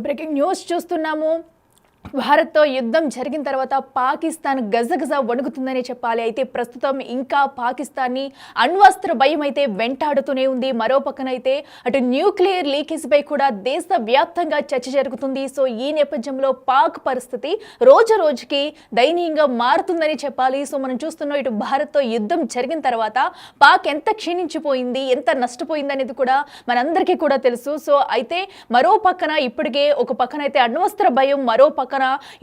Breaking news చూస్తున్నాము. భారత్తో యుద్ధం జరిగిన తర్వాత పాకిస్తాన్ గజగజ వణుకుతుందని చెప్పాలి. అయితే ప్రస్తుతం ఇంకా పాకిస్తాన్ని అణ్వస్త్ర భయం అయితే వెంటాడుతూనే ఉంది. మరో పక్కనైతే అటు న్యూక్లియర్ లీకేజ్ పై కూడా దేశవ్యాప్తంగా చర్చ జరుగుతుంది. సో ఈ నేపథ్యంలో పాక్ పరిస్థితి రోజు రోజుకి దయనీయంగా మారుతుందని చెప్పాలి. సో మనం చూస్తున్నాం, ఇటు భారత్తో యుద్ధం జరిగిన తర్వాత పాక్ ఎంత క్షీణించిపోయింది, ఎంత నష్టపోయింది అనేది కూడా మనందరికీ కూడా తెలుసు. సో అయితే మరో పక్కన ఇప్పటికే ఒక పక్కన అయితే అణ్వస్త్ర భయం, మరో పక్కన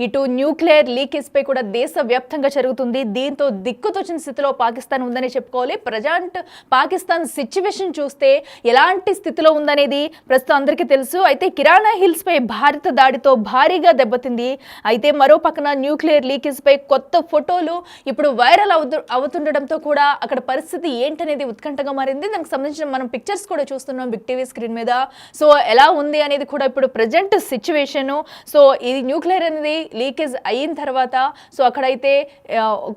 ఇటు న్యూక్లియర్ లీకేజ్ పై కూడా దేశవ్యాప్తంగా జరుగుతుంది. దీంతో దిక్కుతోచిన స్థితిలో పాకిస్తాన్ ఉందని చెప్పుకోవాలి. ప్రజెంట్ పాకిస్తాన్ సిచ్యువేషన్ చూస్తే ఎలాంటి స్థితిలో ఉందనేది ప్రస్తుతం అందరికీ తెలుసు. అయితే కిరాణా హిల్స్ పై భారత దాడితో భారీగా దెబ్బతింది. అయితే మరో పక్కన న్యూక్లియర్ లీకేజ్ పై కొత్త ఫోటోలు ఇప్పుడు వైరల్ అవుతుండటంతో కూడా అక్కడ పరిస్థితి ఏంటనేది ఉత్కంఠగా మారింది. దానికి సంబంధించిన మనం పిక్చర్స్ కూడా చూస్తున్నాం బిగ్ టీవీ స్క్రీన్ మీద. సో ఎలా ఉంది అనేది కూడా ఇప్పుడు ప్రజెంట్ సిచ్యువేషన్. సో ఇది న్యూక్లియర్ అనేది లీకేజ్ అయిన తర్వాత సో అక్కడైతే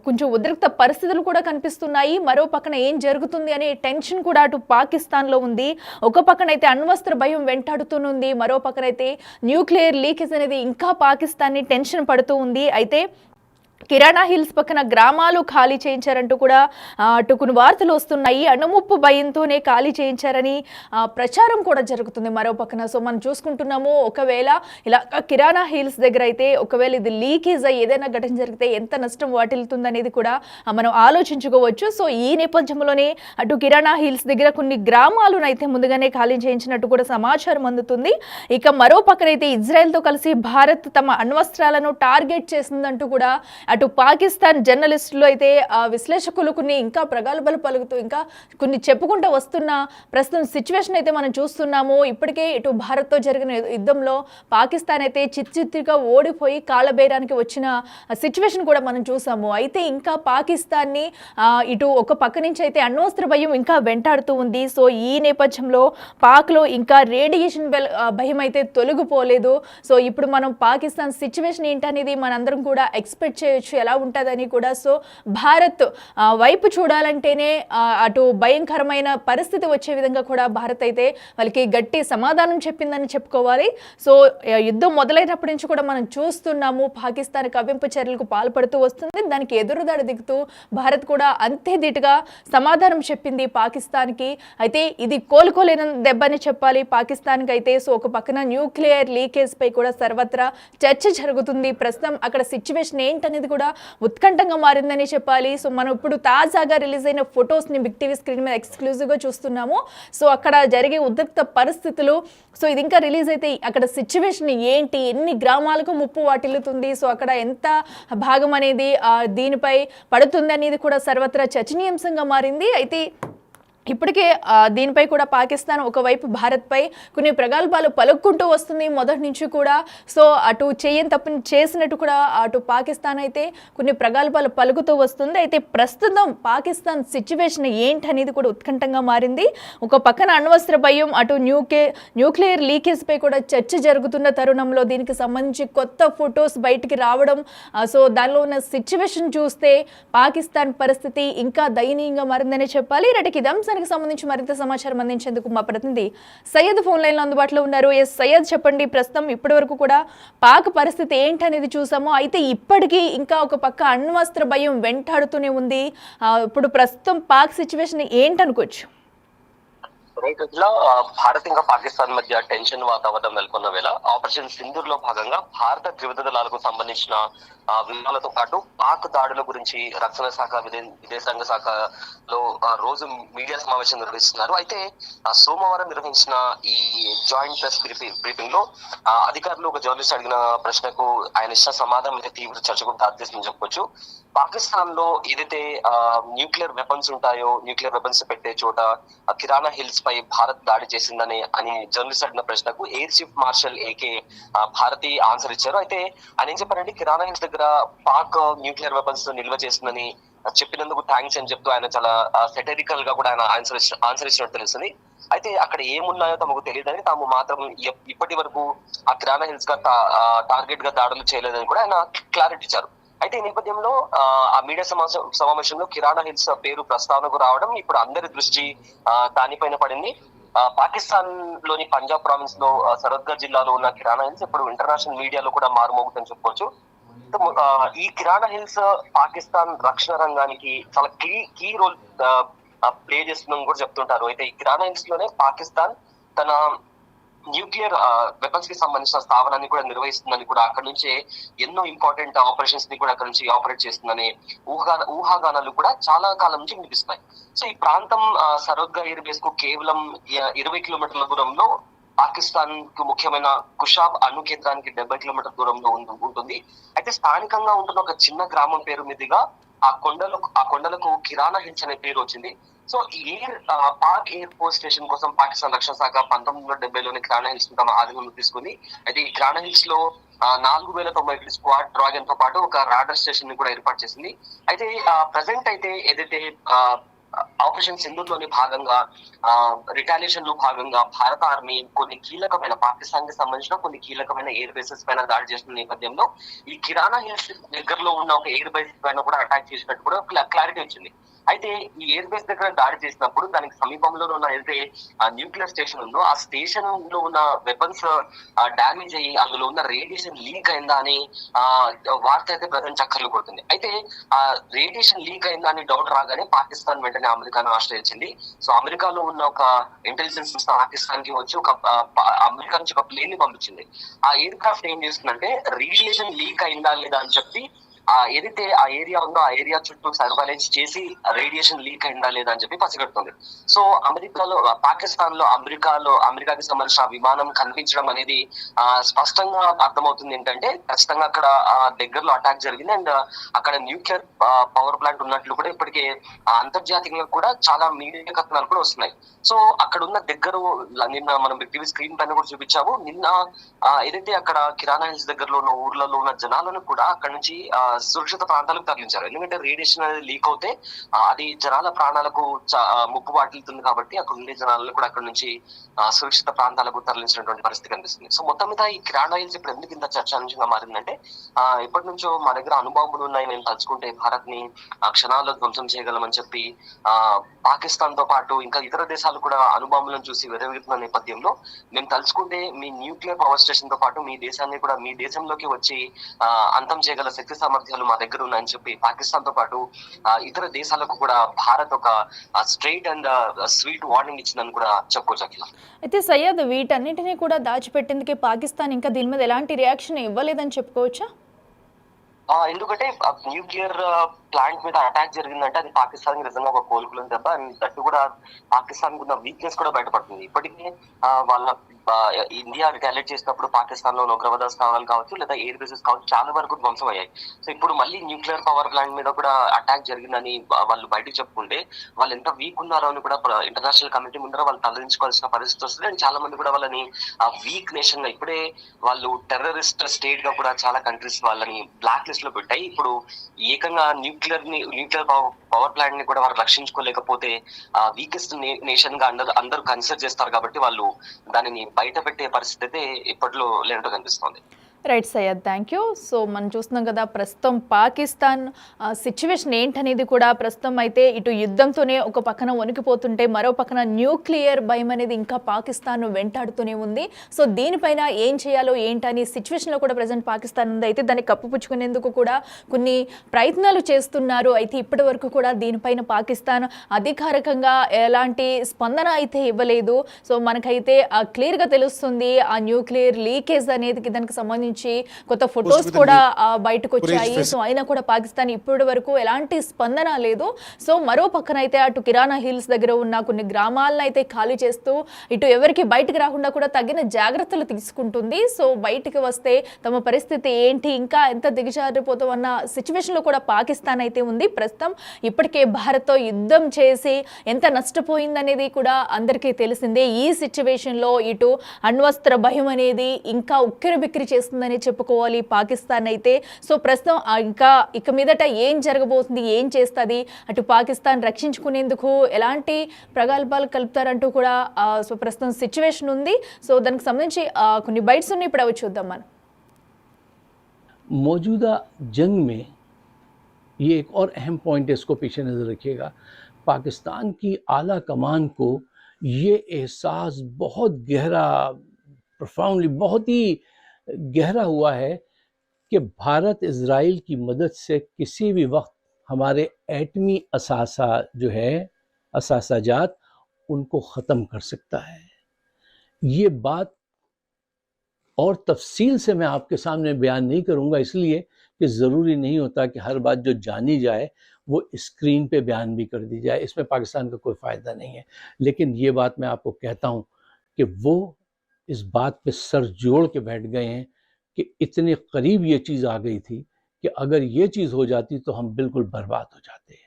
కొంచెం ఉద్రిక్త పరిస్థితులు కూడా కనిపిస్తున్నాయి. మరో పక్కన ఏం జరుగుతుంది అనే టెన్షన్ కూడా అటు పాకిస్తాన్లో ఉంది. ఒక పక్కన అయితే అణ్వస్త్ర భయం వెంటాడుతూనుంది, మరో పక్కన అయితే న్యూక్లియర్ లీకేజ్ అనేది ఇంకా పాకిస్తాన్ని టెన్షన్ పడుతూ ఉంది. అయితే కిరాణా హిల్స్ పక్కన గ్రామాలు ఖాళీ చేయించారంటూ కూడా అటు కొన్ని వార్తలు వస్తున్నాయి. అణుముప్పు భయంతోనే ఖాళీ చేయించారని ప్రచారం కూడా జరుగుతుంది మరో పక్కన. సో మనం చూసుకుంటున్నాము, ఒకవేళ ఇలా కిరాణా హిల్స్ దగ్గర అయితే ఒకవేళ ఇది లీకేజ్ అయ్యి ఏదైనా ఘటన జరిగితే ఎంత నష్టం వాటిల్తుంది అనేది కూడా మనం ఆలోచించుకోవచ్చు. సో ఈ నేపథ్యంలోనే అటు కిరాణా హిల్స్ దగ్గర కొన్ని గ్రామాలను అయితే ముందుగానే ఖాళీ చేయించినట్టు కూడా సమాచారం అందుతుంది. ఇక మరో పక్కనైతే ఇజ్రాయెల్తో కలిసి భారత్ తమ అణ్వస్త్రాలను టార్గెట్ చేసిందంటూ కూడా అటు పాకిస్తాన్ జర్నలిస్టులు అయితే విశ్లేషకులు కొన్ని ఇంకా ప్రగల్భాలు పలుకుతూ ఇంకా కొన్ని చెప్పుకుంటూ వస్తున్న ప్రస్తుతం సిచ్యువేషన్ అయితే మనం చూస్తున్నాము. ఇప్పటికే ఇటు భారత్తో జరిగిన యుద్ధంలో పాకిస్తాన్ అయితే చిత్తుగా ఓడిపోయి కాళ్ళబేరానికి వచ్చిన సిచ్యువేషన్ కూడా మనం చూసాము. అయితే ఇంకా పాకిస్తాన్ని ఇటు ఒక పక్క నుంచి అయితే అణ్వస్త్ర భయం ఇంకా వెంటాడుతూ ఉంది. సో ఈ నేపథ్యంలో పాక్లో ఇంకా రేడియేషన్ భయం అయితే తొలగిపోలేదు. సో ఇప్పుడు మనం పాకిస్తాన్ సిచ్యువేషన్ ఏంటనేది మనందరం కూడా ఎక్స్పెక్ట్ చేయొచ్చు ఎలా ఉంటుందని కూడా. సో భారత్ వైపు చూడాలంటేనే అటు భయంకరమైన పరిస్థితి వచ్చే విధంగా కూడా భారత్ అయితే వాళ్ళకి గట్టి సమాధానం చెప్పిందని చెప్పుకోవాలి. సో యుద్ధం మొదలైనప్పటి నుంచి కూడా మనం చూస్తున్నాము, పాకిస్తాన్ కవ్వింపు చర్యలకు పాల్పడుతూ వస్తుంది. దానికి ఎదురుదాడి దిగుతూ భారత్ కూడా అంతే ధీటుగా సమాధానం చెప్పింది పాకిస్తాన్కి. అయితే ఇది కోలుకోలేని దెబ్బని చెప్పాలి పాకిస్తాన్కి అయితే. సో ఒక పక్కన న్యూక్లియర్ లీకేజ్ పై కూడా సర్వత్రా చర్చ జరుగుతుంది. ప్రస్తుతం అక్కడ సిచ్యువేషన్ ఏంటనేది కూడా ఉత్కంఠంగా మారిందని చెప్పాలి. సో మనం ఇప్పుడు తాజాగా రిలీజ్ అయిన ఫొటోస్ని బిగ్ టీవీ స్క్రీన్ మీద ఎక్స్క్లూజివ్గా చూస్తున్నాము. సో అక్కడ జరిగే ఉద్రిక్త పరిస్థితులు, సో ఇది ఇంకా రిలీజ్ అయితే అక్కడ సిచ్యువేషన్ ఏంటి, ఎన్ని గ్రామాలకు ముప్పు వాటిల్లుతుంది, సో అక్కడ ఎంత భాగం అనేది దీనిపై పడుతుంది అనేది కూడా సర్వత్రా చర్చనీయాంశంగా మారింది. అయితే ఇప్పటికే దీనిపై కూడా పాకిస్తాన్ ఒకవైపు భారత్పై కొన్ని ప్రగల్భాలు పలుక్కుంటూ వస్తుంది మొదటి నుంచి కూడా. సో అటు చేయని తప్పుని చేసినట్టు కూడా అటు పాకిస్తాన్ అయితే కొన్ని ప్రగల్భాలు పలుకుతూ వస్తుంది. అయితే ప్రస్తుతం పాకిస్తాన్ సిచ్యువేషన్ ఏంటనేది కూడా ఉత్కంఠంగా మారింది. ఒక పక్కన అణ్వస్త్ర భయం, అటు న్యూక్లియర్ లీకేజ్ పై కూడా చర్చ జరుగుతున్న తరుణంలో దీనికి సంబంధించి కొత్త ఫొటోస్ బయటికి రావడం, సో దానిలో ఉన్న సిచ్యువేషన్ చూస్తే పాకిస్తాన్ పరిస్థితి ఇంకా దయనీయంగా మారిందని చెప్పాలి. ఇలాంటి ఇదంశానికి సంబంధించి మరింత సమాచారం అందించేందుకు మా ప్రతినిధి సయ్యద్ ఫోన్ లైన్ లో అందుబాటులో ఉన్నారు. ఎస్ సయ్యద్, చెప్పండి, ప్రస్తుతం ఇప్పటి వరకు కూడా పాక్ పరిస్థితి ఏంటనేది చూసాము. అయితే ఇప్పటికీ ఇంకా ఒక పక్క అణ్వస్త్ర భయం వెంటాడుతూనే ఉంది. ఇప్పుడు ప్రస్తుతం పాక్ సిచ్యువేషన్ ఏంటనుకోవచ్చు? ఇలా భారత్ ఇంకా పాకిస్తాన్ మధ్య టెన్షన్ వాతావరణం నెలకొన్న వేళ ఆపరేషన్ సింధూర్ లో భాగంగా భారత త్రివిధ దళాలకు సంబంధించిన వివరాలతో పాటు పాక్ దాడుల గురించి రక్షణ శాఖ, విదేశాంగ శాఖలో రోజు మీడియా సమావేశం నిర్వహిస్తున్నారు. అయితే సోమవారం నిర్వహించిన ఈ జాయింట్ ప్రెస్ బ్రీఫింగ్ లో అధికారులు ఒక జర్నలిస్ట్ అడిగిన ప్రశ్నకు ఆయన ఇచ్చిన సమాధానం అయితే తీవ్ర చర్చకు దారితీస్తుందని చెప్పొచ్చు. పాకిస్తాన్ లో ఏదైతే న్యూక్లియర్ వెపన్స్ ఉంటాయో, న్యూక్లియర్ వెపన్స్ పెట్టే చోట కిరాణా హిల్స్ పై భారత్ దాడి చేసిందని అని జర్నలిస్ట్ అడిగిన ప్రశ్నకు Air Chief Marshal AK Bharati answer ఇచ్చారు. అయితే ఆయన ఏం చెప్పారంటే, కిరాణా హిల్స్ దగ్గర పాక్ న్యూక్లియర్ వెపన్స్ నిల్వ చేస్తుందని చెప్పినందుకు థ్యాంక్స్ అని చెప్తూ ఆయన చాలా సెటరికల్ గా కూడా ఆయన ఆన్సర్ ఇచ్చినట్టు తెలుస్తుంది. అయితే అక్కడ ఏమున్నాయో తమకు తెలియదని, తాము మాత్రం ఇప్పటి వరకు ఆ కిరాణా హిల్స్ గా టార్గెట్ గా దాడులు చేయలేదని కూడా ఆయన క్లారిటీ ఇచ్చారు. అయితే ఈ నేపథ్యంలో ఆ మీడియా సమావేశంలో కిరాణా హిల్స్ పేరు ప్రస్తావనకు రావడం ఇప్పుడు అందరి దృష్టి దానిపైన పడింది. పాకిస్తాన్ లోని పంజాబ్ ప్రావిన్స్ లో సరద్గఢ్ జిల్లాలో ఉన్న కిరాణా హిల్స్ ఇప్పుడు ఇంటర్నేషనల్ మీడియాలో కూడా మారుమోగుతుందని చెప్పుకోవచ్చు. ఈ కిరాణా హిల్స్ పాకిస్తాన్ రక్షణ రంగానికి చాలా కీ రోల్ ప్లే చేస్తుందని కూడా చెప్తుంటారు. అయితే ఈ కిరాణా హిల్స్ లోనే పాకిస్తాన్ తన న్యూక్లియర్ వెపన్స్ కి సంబంధించిన స్థావరాన్ని కూడా నిర్వహిస్తుందని కూడా అక్కడ నుంచే ఎన్నో ఇంపార్టెంట్ ఆపరేషన్స్ ని కూడా అక్కడ నుంచి ఆపరేట్ చేస్తుందని ఊహాగానాలు కూడా చాలా కాలం నుంచి వినిపిస్తున్నాయి. సో ఈ ప్రాంతం సరద్గఢ్ ఎయిర్ బేస్ కు కేవలం 20 కిలోమీటర్ల దూరంలో, పాకిస్తాన్ కు ముఖ్యమైన కుషాబ్ అణు కేంద్రానికి 70 కిలోమీటర్ల దూరంలో ఉంటుంది. అయితే స్థానికంగా ఉంటున్న ఒక చిన్న గ్రామం పేరు మీదుగా ఆ కొండలకు కిరాణా హిల్స్ అనే పేరు వచ్చింది. So Pak air force station కోసం పాకిస్తాన్ రక్షణ శాఖ 1970లోని కిరాణా హిల్స్ తమ ఆధీనంలో తీసుకుంది. అయితే ఈ కిరాణా హిల్స్ లో 4091 స్క్వాడ్ డ్రాగన్ తో పాటు ఒక రాడర్ స్టేషన్ ని కూడా ఏర్పాటు చేసింది. అయితే ప్రెసెంట్ అయితే ఏదైతే ఆపరేషన్ సింధూర్ లోని భాగంగా రిటాలియేషన్ లో భాగంగా భారత ఆర్మీ కొన్ని కీలకమైన పాకిస్తాన్ కి సంబంధించిన కొన్ని కీలకమైన ఎయిర్ బేసెస్ పైన దాడి చేసిన నేపథ్యంలో ఈ కిరాణా హిల్స్ దగ్గరలో ఉన్న ఒక ఎయిర్ బేస్ పైన కూడా అటాక్ చేసినట్టు కూడా క్లారిటీ వచ్చింది. అయితే ఈ ఎయిర్ బేస్ దగ్గర దాడి చేసినప్పుడు దానికి సమీపంలో ఉన్న ఏదైతే న్యూక్లియర్ స్టేషన్ ఉందో ఆ స్టేషన్ లో ఉన్న వెపన్స్ డ్యామేజ్ అయ్యి అందులో ఉన్న రేడియేషన్ లీక్ అయిందా అని వార్త అయితే ప్రజెంట్ చక్కర్లు కొడుతుంది. అయితే ఆ రేడియేషన్ లీక్ అయిందా అని డౌట్ రాగానే పాకిస్తాన్ వెంటనే అమెరికాను ఆశ్రయించింది. సో అమెరికాలో ఉన్న ఒక ఇంటెలిజెన్స్ సంస్థ పాకిస్తాన్ కి వచ్చి అమెరికా నుంచి ఒక ప్లేన్ ని పంపించింది. ఆ ఎయిర్ క్రాఫ్ట్ ఏం చేస్తుందంటే రేడియేషన్ లీక్ అయిందా లేదా అని చెప్పి ఏదైతే ఆ ఏరియా ఉందో ఆ ఏరియా చుట్టూ సర్వైలెన్స్ చేసి రేడియేషన్ లీక్ అయిందా లేదా అని చెప్పి పసిగడుతుంది. సో పాకిస్తాన్ లో అమెరికాకి సంబంధించిన విమానం కనిపించడం అనేది స్పష్టంగా అర్థమవుతుంది ఏంటంటే ఖచ్చితంగా అక్కడ దగ్గరలో అటాక్ జరిగింది. అండ్ అక్కడ న్యూక్లియర్ పవర్ ప్లాంట్ ఉన్నట్లు కూడా ఇప్పటికే అంతర్జాతీయంగా కూడా చాలా మీడియా కథనాలు కూడా వస్తున్నాయి. సో అక్కడ ఉన్న నిన్న మనం టీవీ స్క్రీన్ పైన కూడా చూపించాము. నిన్న ఏదైతే అక్కడ కిరాణా హిల్స్ దగ్గరలో ఉన్న ఊర్లలో ఉన్న జనాలను కూడా అక్కడ నుంచి సురక్షిత ప్రాంతాలకు తరలించారు. ఎందుకంటే రేడియేషన్ అనేది లీక్ అవుతే అది జనాల ప్రాణాలకు ముప్పు వాటిల్తుంది కాబట్టి అక్కడ ఉండే జనాలను కూడా అక్కడ నుంచి సురక్షిత ప్రాంతాలకు తరలించినటువంటి పరిస్థితి కనిపిస్తుంది. సో మొత్తం మీద ఈ కిరాణా హిల్స్ ఇప్పుడు ఎందుకు ఇంత చర్చాంశంగా మారిందంటే ఎప్పటి నుంచో మా దగ్గర అణుబాంబులు ఉన్నాయి, మేము తలుచుకుంటే భారత్ ని క్షణాల్లో ధ్వంసం చేయగలమని చెప్పి పాకిస్తాన్ తో పాటు ఇంకా ఇతర దేశాలు కూడా అణుబాంబులను చూసి వెరవెగుతున్న నేపథ్యంలో మేము తలుచుకుంటే మీ న్యూక్లియర్ పవర్ స్టేషన్ తో పాటు మీ దేశాన్ని కూడా మీ దేశంలోకి వచ్చి అంతం చేయగల శక్తి సామర్థ్యాలు మా దగ్గర ఉన్నాయని చెప్పి పాకిస్తాన్ తో పాటు ఇతర దేశాలకు కూడా భారత్ ఒక స్ట్రైట్ అండ్ స్వీట్ వార్నింగ్ ఇచ్చిందని కూడా చెప్పుకోవచ్చు అఖిల. అయితే సయ్యద్, వీటన్నిటినీ కూడా దాచిపెట్టేందుకే పాకిస్తాన్ ఇంకా దీని మీద ఎలాంటి రియాక్షన్ ఇవ్వలేదని చెప్పుకోవచ్చా? ఎందుకంటే న్యూక్లియర్ ప్లాంట్ మీద అటాక్ జరిగిందంటే అది పాకిస్తాన్ నిజంగా ఒక కోలుకులని దెబ్బ. దట్టు కూడా పాకిస్తాన్ ఉన్న వీక్నెస్ కూడా బయటపడుతుంది. ఇప్పటికే వాళ్ళ ఇండియా రిటాలియేట్ చేసినప్పుడు పాకిస్తాన్ లో ఉగ్రవాద స్థావరాలు కావచ్చు లేదా ఎయిర్ బేసెస్ కావచ్చు చాలా వరకు ధ్వంసం అయ్యాయి. సో ఇప్పుడు మళ్ళీ న్యూక్లియర్ పవర్ ప్లాంట్ మీద కూడా అటాక్ జరిగిందని వాళ్ళు బయటకు చెప్పుకుంటే వాళ్ళు ఎంత వీక్ ఉన్నారో అని కూడా ఇంటర్నేషనల్ కమిటీ ముందర వాళ్ళు తరలించుకోవాల్సిన పరిస్థితి వస్తుంది. అండ్ చాలా మంది కూడా వాళ్ళని వీక్ నేషన్ గా ఇప్పుడే వాళ్ళు టెర్రరిస్ట్ స్టేట్ గా కూడా చాలా కంట్రీస్ వాళ్ళని బ్లాక్ లిస్ట్ లో పెట్టాయి. ఇప్పుడు ఏకంగా న్యూక్లియర్ పవర్ ప్లాంట్ ని కూడా వారు రక్షించుకోలేకపోతే వీకెస్ట్ నేషన్ గా అందరూ కన్సిడర్ చేస్తారు కాబట్టి వాళ్ళు దానిని బయట పెట్టే పరిస్థితి అయితే ఇప్పట్లో లేనట్టు కనిపిస్తోంది. Right Syed, thank you. So మనం చూస్తున్నాం కదా ప్రస్తుతం పాకిస్తాన్ సిచ్యువేషన్ ఏంటనేది కూడా ప్రస్తుతం అయితే ఇటు యుద్ధంతోనే ఒక పక్కన వణికిపోతుంటే మరో పక్కన న్యూక్లియర్ భయం అనేది ఇంకా పాకిస్తాన్ వెంటాడుతూనే ఉంది. సో దీనిపైన ఏం చేయాలో ఏంటని సిచ్యువేషన్లో కూడా ప్రజెంట్ పాకిస్తాన్ ఉంది. అయితే దాన్ని కప్పుపుచ్చుకునేందుకు కూడా కొన్ని ప్రయత్నాలు చేస్తున్నారు. అయితే ఇప్పటి వరకు కూడా దీనిపైన పాకిస్తాన్ అధికారికంగా ఎలాంటి స్పందన అయితే ఇవ్వలేదు. సో మనకైతే క్లియర్గా తెలుస్తుంది ఆ న్యూక్లియర్ లీకేజ్ అనేది దానికి సంబంధించి కొత్త ఫొటోస్ కూడా బయటకు వచ్చాయి. సో అయినా కూడా పాకిస్తాన్ ఇప్పటి వరకు ఎలాంటి స్పందన లేదు. సో మరో పక్కన అయితే అటు కిరాణా హిల్స్ దగ్గర ఉన్న కొన్ని గ్రామాలను అయితే ఖాళీ చేస్తూ ఇటు ఎవరికి బయటకు రాకుండా కూడా తగిన జాగ్రత్తలు తీసుకుంటుంది. సో బయటికి వస్తే తమ పరిస్థితి ఏంటి, ఇంకా ఎంత దిగజారిపోతామన్న సిచ్యువేషన్లో కూడా పాకిస్తాన్ అయితే ఉంది. ప్రస్తుతం ఇప్పటికే భారత్తో యుద్ధం చేసి ఎంత నష్టపోయిందనేది కూడా అందరికీ తెలిసిందే. ఈ సిచ్యువేషన్లో ఇటు అణ్వస్త్ర భయం అనేది ఇంకా ఉక్కిరి బిక్కిరి చేస్తుందని చెప్పుకోవాలి పాకిస్తాన్ అయితే. సో ప్రస్తుతం ఇక మీదట ఏం జరగబోతుంది, ఏం చేస్తుంది, అటు పాకిస్తాన్ రక్షించుకునేందుకు ఎలాంటి ప్రగల్భాలు కలుపుతారంటూ కూడా సో ప్రస్తుతం సిచ్యువేషన్ ఉంది. సో దానికి సంబంధించి కొన్ని బైట్స్ ఉన్నాయి, ఇప్పుడు అవి చూద్దాం మనం. मौजूदा जंग में ये एक और अहम पॉइंट है, इसको पीछे नज़र रखिएगा, पाकिस्तान की आला कमान को ये एहसास बहुत गहरा, प्रोफाउंडली, बहुत ही गहरा हुआ है कि भारत इज़राइल की मदद से किसी भी वक्त हमारे एटमी असासा जो है, असासाजात, उनको ख़त्म कर सकता है। ये बात और तफसील से मैं आपके सामने बयान नहीं करूँगा, इसलिए कि ज़रूरी नहीं होता कि हर बात जो जानी जाए वो स्क्रीन पे बयान भी कर दी जाए। इसमें पाकिस्तान का कोई फ़ायदा नहीं है। लेकिन ये बात मैं आपको कहता हूँ कि वो इस बात पे सर जोड़ के बैठ गए हैं कि इतने करीब ये चीज़ आ गई थी कि अगर ये चीज़ हो जाती तो हम बिल्कुल बर्बाद हो जाते।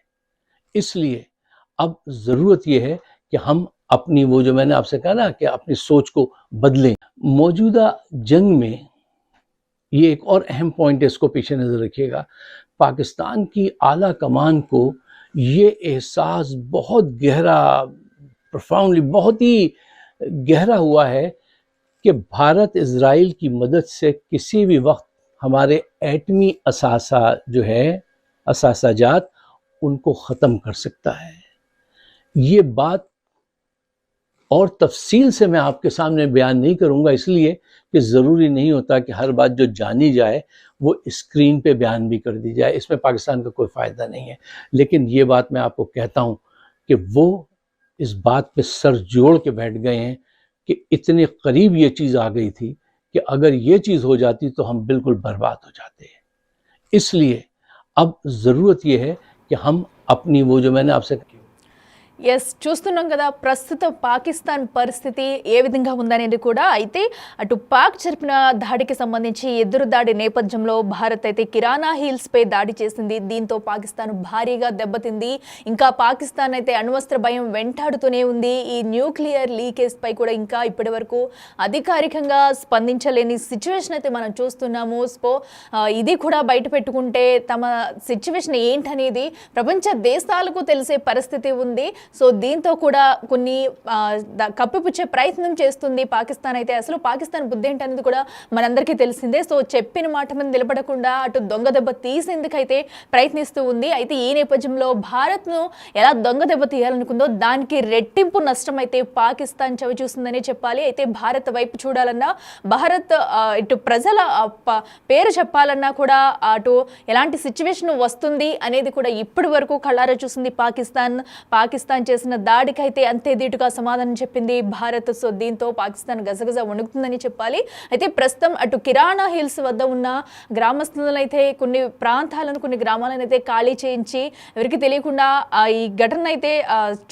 इसलिए अब ज़रूरत ये है कि हम अपनी, वो जो मैंने आपसे कहा ना, कि अपनी सोच को बदलें। मौजूदा जंग में ये एक और अहम पॉइंट है, इसको पीछे नज़र रखिएगा। पाकिस्तान की आला कमान को ये एहसास बहुत गहरा, प्रोफाउंडली, बहुत ही गहरा हुआ है कि भारत इज़राइल की मदद से किसी भी वक्त हमारे एटमी असासा जो है, असासाजात, उनको ख़त्म कर सकता है। ये बात और तफसील से मैं आपके सामने बयान नहीं करूँगा, इसलिए कि ज़रूरी नहीं होता कि हर बात जो जानी जाए वो स्क्रीन पे बयान भी कर दी जाए। इसमें पाकिस्तान का कोई फ़ायदा नहीं है। लेकिन ये बात मैं आपको कहता हूँ कि वो इस बात पे सर जोड़ के बैठ गए हैं कि इतने करीब ये चीज़ आ गई थी कि अगर ये चीज़ हो जाती तो हम बिल्कुल बर्बाद हो जाते। इसलिए अब ज़रूरत ये है कि हम अपनी, वो जो मैंने आपसे ఎస్ చూస్తున్నాం కదా ప్రస్తుతం పాకిస్తాన్ పరిస్థితి ఏ విధంగా ఉందనేది కూడా. అయితే అటు పాక్ జరిపిన దాడికి సంబంధించి ఎదురు దాడి నేపథ్యంలో భారత్ అయితే కిరాణా హిల్స్పై దాడి చేసింది. దీంతో పాకిస్తాన్ భారీగా దెబ్బతింది. ఇంకా పాకిస్తాన్ అయితే అణ్వస్త్ర భయం వెంటాడుతూనే ఉంది. ఈ న్యూక్లియర్ లీకేజ్ పై కూడా ఇంకా ఇప్పటి వరకు అధికారికంగా స్పందించలేని సిచ్యువేషన్ అయితే మనం చూస్తున్నాము. సో ఇది కూడా బయట పెట్టుకుంటే తమ సిచ్యువేషన్ ఏంటనేది ప్రపంచ దేశాలకు తెలిసే పరిస్థితి ఉంది. సో దీంతో కూడా కొన్ని కప్పిపుచ్చే ప్రయత్నం చేస్తుంది పాకిస్తాన్. అయితే అసలు పాకిస్తాన్ బుద్ధి ఏంటనేది కూడా మనందరికీ తెలిసిందే. సో చెప్పిన మాట మీద నిలబడకుండా అటు దొంగ దెబ్బ తీసేందుకైతే ప్రయత్నిస్తూ ఉంది. అయితే ఈ నేపథ్యంలో భారత్ను ఎలా దొంగ దెబ్బ తీయాలనుకుందో దానికి రెట్టింపు నష్టం అయితే పాకిస్తాన్ చవి చూస్తుందనే చెప్పాలి. అయితే భారత్ వైపు చూడాలన్నా, భారత్ ఇటు ప్రజల పేరు చెప్పాలన్నా కూడా అటు ఎలాంటి సిచ్యువేషన్ వస్తుంది అనేది కూడా ఇప్పటి వరకు కళ్ళారా చూసింది పాకిస్తాన్ చేసిన దాడికైతే అంతే ధీటుగా సమాధానం చెప్పింది భారత్. సో దీంతో పాకిస్తాన్ గజగజ వణుకుతుందని చెప్పాలి. అయితే ప్రస్తుతం అటు కిరాణా హిల్స్ వద్ద ఉన్న గ్రామస్తులనైతే కొన్ని ప్రాంతాలను, కొన్ని గ్రామాలను అయితే ఖాళీ చేయించి ఎవరికి తెలియకుండా ఈ ఘటన అయితే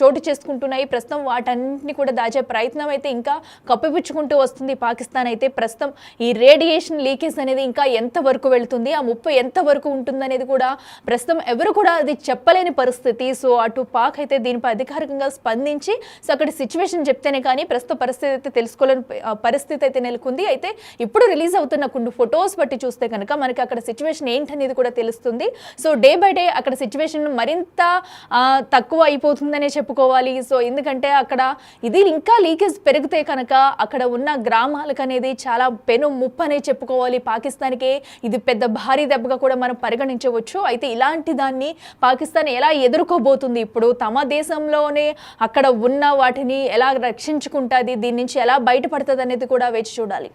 చోటు చేసుకుంటున్నాయి. ప్రస్తుతం వాటన్నింటినీ కూడా దాచే ప్రయత్నం అయితే ఇంకా కప్పిపుచ్చుకుంటూ వస్తుంది పాకిస్తాన్. అయితే ప్రస్తుతం ఈ రేడియేషన్ లీకేజ్ అనేది ఇంకా ఎంత వరకు వెళుతుంది, ఆ ముప్పు ఎంత వరకు ఉంటుందనేది కూడా ప్రస్తుతం ఎవరు కూడా అది చెప్పలేని పరిస్థితి. సో అటు పాక్ అయితే దీనిపై అధికారికంగా స్పందించి సో అక్కడ సిచ్యువేషన్ చెప్తేనే కానీ ప్రస్తుత పరిస్థితి అయితే తెలుసుకోలేని పరిస్థితి అయితే నెలకొంది. అయితే ఇప్పుడు రిలీజ్ అవుతున్న కొన్ని ఫొటోస్ బట్టి చూస్తే కనుక మనకి అక్కడ సిచ్యువేషన్ ఏంటనేది కూడా తెలుస్తుంది. సో డే బై డే అక్కడ సిచ్యువేషన్ మరింత తక్కువ అయిపోతుందనే చెప్పుకోవాలి. సో ఎందుకంటే అక్కడ ఇది ఇంకా లీకేజ్ పెరిగితే కనుక అక్కడ ఉన్న గ్రామాలకు అనేది చాలా పెను ముప్పు అనే చెప్పుకోవాలి. పాకిస్తాన్కే ఇది పెద్ద భారీ దెబ్బగా కూడా మనం పరిగణించవచ్చు. అయితే ఇలాంటి దాన్ని పాకిస్తాన్ ఎలా ఎదుర్కోబోతుంది, ఇప్పుడు తమ దేశంలోనే అక్కడ ఉన్న వాటిని ఎలా రక్షించుకుంటుంది, దీని నుంచి ఎలా బయటపడుతుంది అనేది కూడా వేచి చూడాలి.